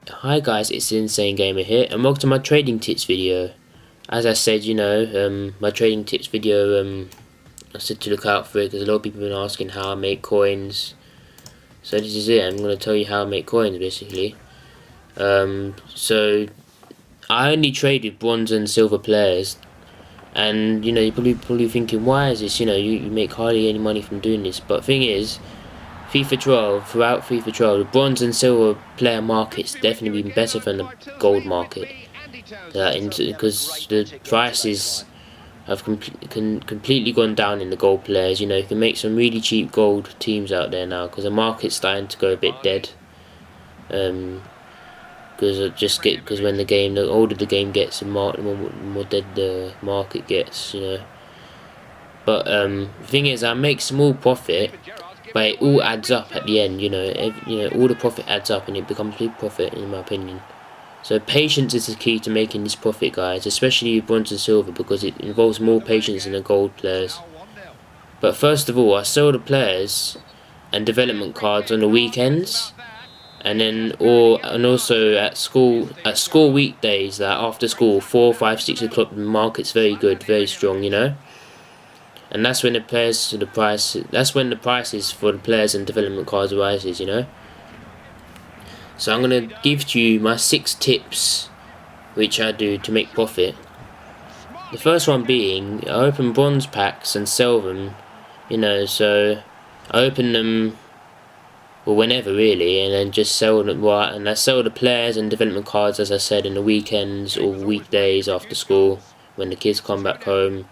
Hi guys, it's the Insane Gamer here, and welcome to my trading tips video. As I said, my trading tips video, I said to look out for it because a lot of people have been asking how I make coins. So this is it. I'm going to tell you how I make coins, basically. So I only trade with bronze and silver players, and you're probably thinking, why is this? You make hardly any money from doing this. But the thing is, throughout FIFA 12, the bronze and silver player market's definitely been better than the gold market. Because the prices have completely gone down in the gold players. You can make some really cheap gold teams out there now because the market's starting to go a bit dead. Because when the older the game gets, the more dead the market gets. But the thing is, I make small profit. But it all adds up at the end, all the profit adds up and it becomes big profit, in my opinion. So patience is the key to making this profit, guys, especially with bronze and silver, because it involves more patience than the gold players. But first of all, I sell the players and development cards on the weekends, and also at school weekdays, like after school, 4, 5, 6 o'clock. The market's very good, very strong, And that's when the prices for the players and development cards rises, So I'm gonna give to you my 6 tips which I do to make profit. The first one being, I open bronze packs and sell them, so I open them whenever really, and then just sell them. And I sell the players and development cards, as I said, in the weekends or weekdays after school when the kids come back home.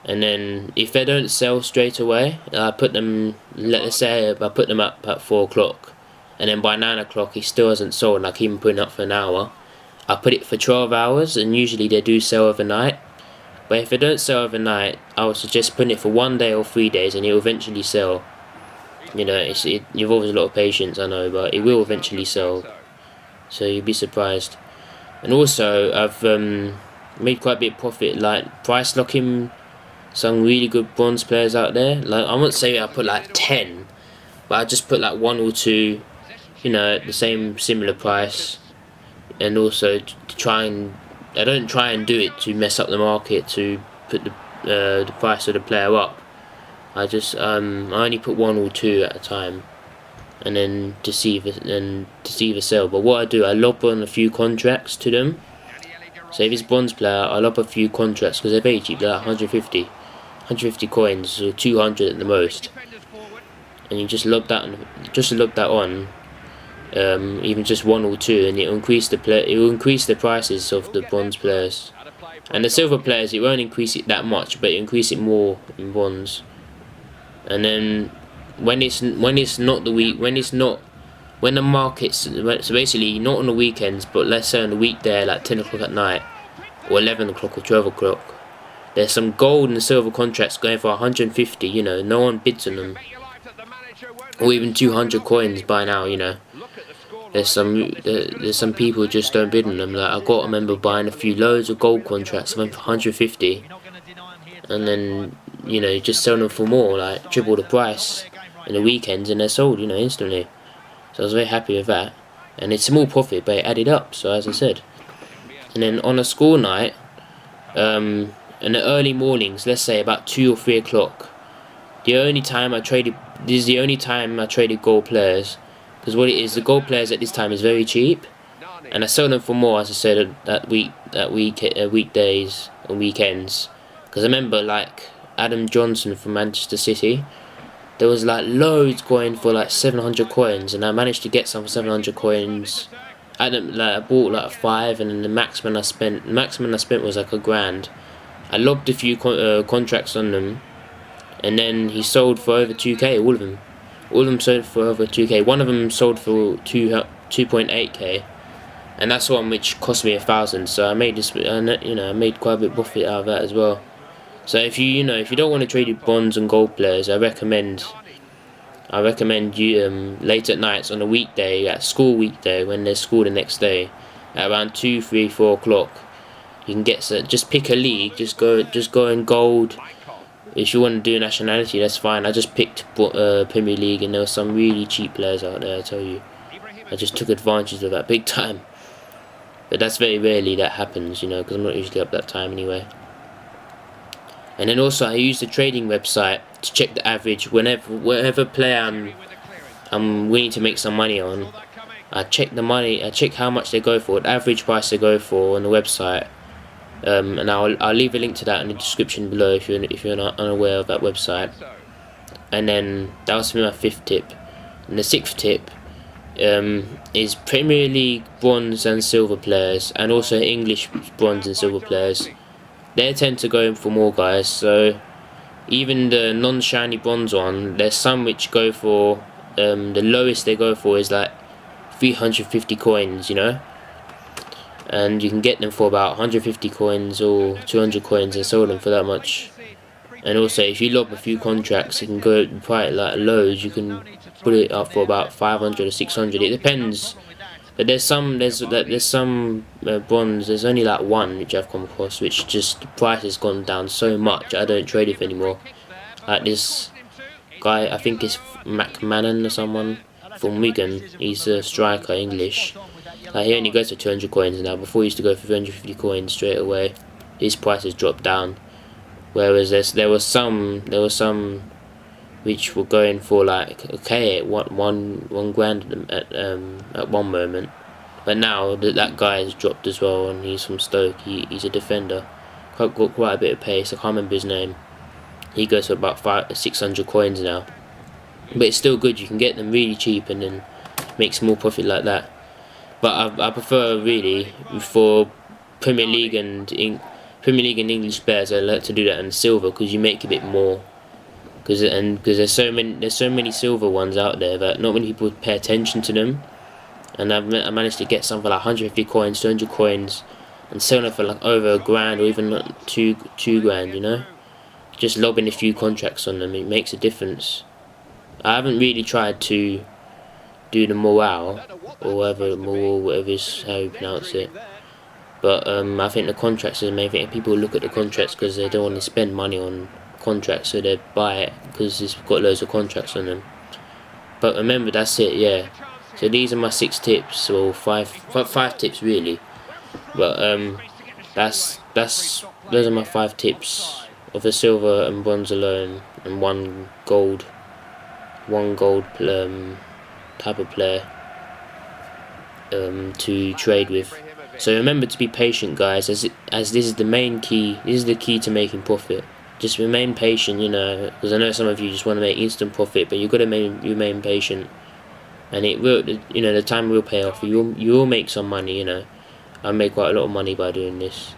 And then if they don't sell straight away, I put them, let's say I put them up at 4 o'clock, and then by 9 o'clock he still hasn't sold, and I keep him putting up for an hour. I put it for 12 hours, and usually they do sell overnight. But if they don't sell overnight, I would suggest putting it for 1 day or 3 days, and it will eventually sell. It involves a lot of patience, I know, but it will eventually sell. So you'd be surprised. And also, I've made quite a bit of profit, like price locking some really good bronze players out there. Like, I won't say I put like 10, but I just put like 1 or 2, at the similar price. And also I don't try and do it to mess up the market to put the price of the player up. I only put 1 or 2 at a time, and then to see if sell. But what I do, I lob on a few contracts to them. So if it's bronze player, I lob a few contracts because they're very cheap. They're like 150 coins, or 200 at the most, and you just lob that on, even just 1 or 2, and it will increase the prices of the bronze players. And the silver players, it won't increase it that much, but it increase it more in bronze. And then when the market's, so basically not on the weekends, but let's say on the weekday, like 10 o'clock at night, or 11 o'clock or 12 o'clock, there's some gold and silver contracts going for 150, no one bids on them. Or even 200 coins by now, There's some people who just don't bid on them. Like, I remember buying loads of gold contracts, I went for 150. And then, just sell them for more, like triple the price in the weekends, and they're sold, instantly. So I was very happy with that. And it's small profit, but it added up, so as I said. And then on a school night, in the early mornings, let's say about 2 or 3 o'clock, this is the only time I traded gold players, because what it is, the gold players at this time is very cheap, and I sell them for more, as I said, weekdays and weekends. Because I remember, like Adam Johnson from Manchester City, there was like loads going for like 700 coins, and I managed to get some for 700 coins. I bought like 5, and then the maximum I spent was like £1,000. I lobbed a few contracts on them, and then he sold for over 2k. All of them sold for over 2k. One of them sold for 2.8k, and that's one which cost me 1,000. So I made I made quite a bit of profit out of that as well. So if you don't want to trade with bronze and gold players, I recommend you late at nights on a weekday, at school weekday, when there's school the next day, at around 2, 3, 4 o'clock. You can just pick a league, just go in gold. If you want to do nationality, that's fine. I just picked Premier League, and there were some really cheap players out there, I tell you. I just took advantage of that big time. But that's very rarely that happens, you know, because I'm not usually up that time anyway. And then also I use the trading website to check the average whatever player I'm willing to make some money on. I check the money, I check how much they go for, the average price they go for on the website. And I'll leave a link to that in the description below if you're not unaware of that website. And then that was my 5th tip. And the 6th tip is Premier League bronze and silver players, and also English bronze and silver players. They tend to go in for more, guys. So even the non-shiny bronze one, there's some which go for the lowest they go for is like 350 coins, you know, and you can get them for about 150 coins or 200 coins and sell them for that much. And also if you lob a few contracts, you can go quite like loads, you can put it up for about 500 or 600, it depends. But there's some bronze, there's only like one which I've come across, which just the price has gone down so much I don't trade it anymore. Like this guy, I think it's McMahon or someone from Wigan, he's a striker, English. Like he only goes for 200 coins now. Before he used to go for 350 coins straight away. His price has dropped down. Whereas there was some which were going for like okay at one grand at one moment. But now that guy has dropped as well, and he's from Stoke. He's a defender. Got quite a bit of pace. I can't remember his name. He goes for about 600 coins now. But it's still good. You can get them really cheap and then make small profit like that. But I prefer really for Premier League and English players. I like to do that in silver because you make a bit more. Because there's so many silver ones out there that not many people pay attention to them. And I managed to get some for like 150 coins, 200 coins, and sell them for like over a grand or even like two grand. You know, just lobbing a few contracts on them, it makes a difference. I haven't really tried to do the morale or whatever is how you pronounce it. But I think the contracts are the main thing. People look at the contracts because they don't want to spend money on contracts, so they buy it because it's got loads of contracts on them. But remember, that's it, yeah. So these are my 6 tips, or five tips really. But those are my 5 tips of the silver and bronze alone, and one gold type of player to trade with. So remember to be patient, guys, as this is the main key. This is the key to making profit. Just remain patient, you know, because I know some of you just want to make instant profit, but you've got to remain patient, and it will, you know, the time will pay off. You will make some money, you know. I make quite a lot of money by doing this.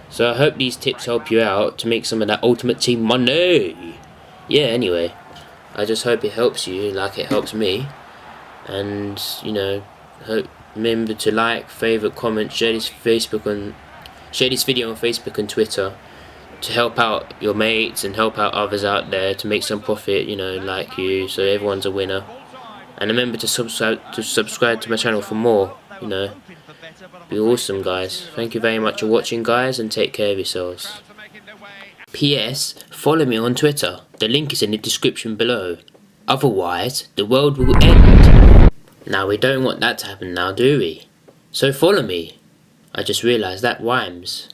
So I hope these tips help you out to make some of that ultimate team money. Yeah, anyway, I just hope it helps you like it helps me. And, you know, remember to like, favourite, comment, share this video on Facebook and Twitter to help out your mates and help out others out there to make some profit, you know, like you, so everyone's a winner. And remember to subscribe to my channel for more, you know. Be awesome, guys. Thank you very much for watching, guys, and take care of yourselves. P.S. Follow me on Twitter. The link is in the description below. Otherwise, the world will end. Now, we don't want that to happen now, do we? So follow me. I just realised that rhymes.